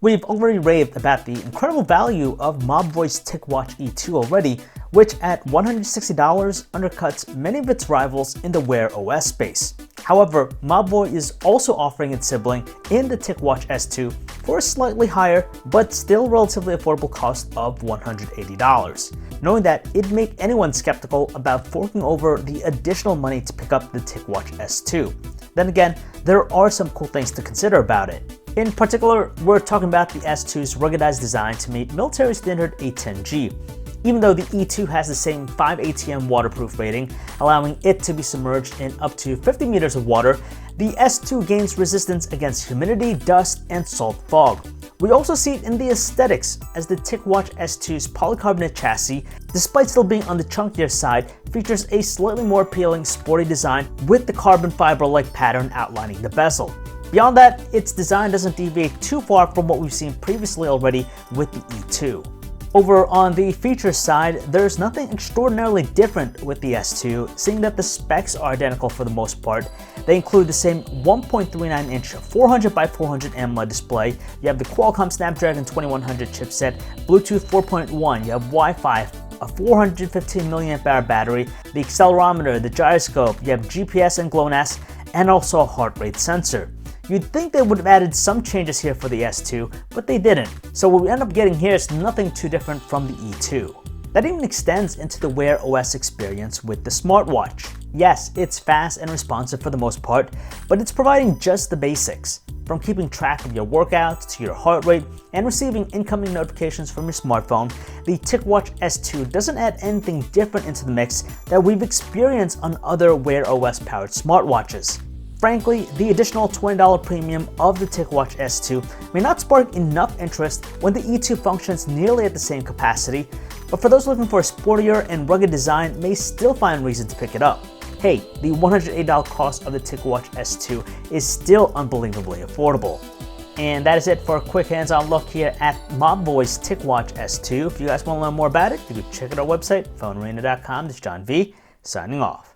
We've already raved about the incredible value of Mobvoi's TicWatch E2 already, which at $160 undercuts many of its rivals in the Wear OS space. However, Mobvoi is also offering its sibling in the TicWatch S2 for a slightly higher but still relatively affordable cost of $180. Knowing that, it'd make anyone skeptical about forking over the additional money to pick up the TicWatch S2. Then again, there are some cool things to consider about it. In particular, we're talking about the S2's ruggedized design to meet military standard A10G. Even though the E2 has the same 5 ATM waterproof rating, allowing it to be submerged in up to 50 meters of water, the S2 gains resistance against humidity, dust, and salt fog. We also see it in the aesthetics, as the TicWatch S2's polycarbonate chassis, despite still being on the chunkier side, features a slightly more appealing sporty design with the carbon fiber-like pattern outlining the bezel. Beyond that, its design doesn't deviate too far from what we've seen previously already with the E2. Over on the features side, there's nothing extraordinarily different with the S2, seeing that the specs are identical for the most part. They include the same 1.39-inch 400x400 AMOLED display, you have the Qualcomm Snapdragon 2100 chipset, Bluetooth 4.1, you have Wi-Fi, a 415 mAh battery, the accelerometer, the gyroscope, you have GPS and GLONASS, and also a heart rate sensor. You'd think they would have added some changes here for the S2, but they didn't. So what we end up getting here is nothing too different from the E2. That even extends into the Wear OS experience with the smartwatch. Yes, it's fast and responsive for the most part, but it's providing just the basics. From keeping track of your workouts to your heart rate and receiving incoming notifications from your smartphone, the TicWatch S2 doesn't add anything different into the mix that we've experienced on other Wear OS powered smartwatches. Frankly, the additional $20 premium of the TicWatch S2 may not spark enough interest when the E2 functions nearly at the same capacity, but for those looking for a sportier and rugged design may still find reason to pick it up. Hey, the $108 cost of the TicWatch S2 is still unbelievably affordable. And that is it for a quick hands-on look here at Mobvoi's TicWatch S2. If you guys want to learn more about it, you can check out our website, PhoneArena.com. This is John V, signing off.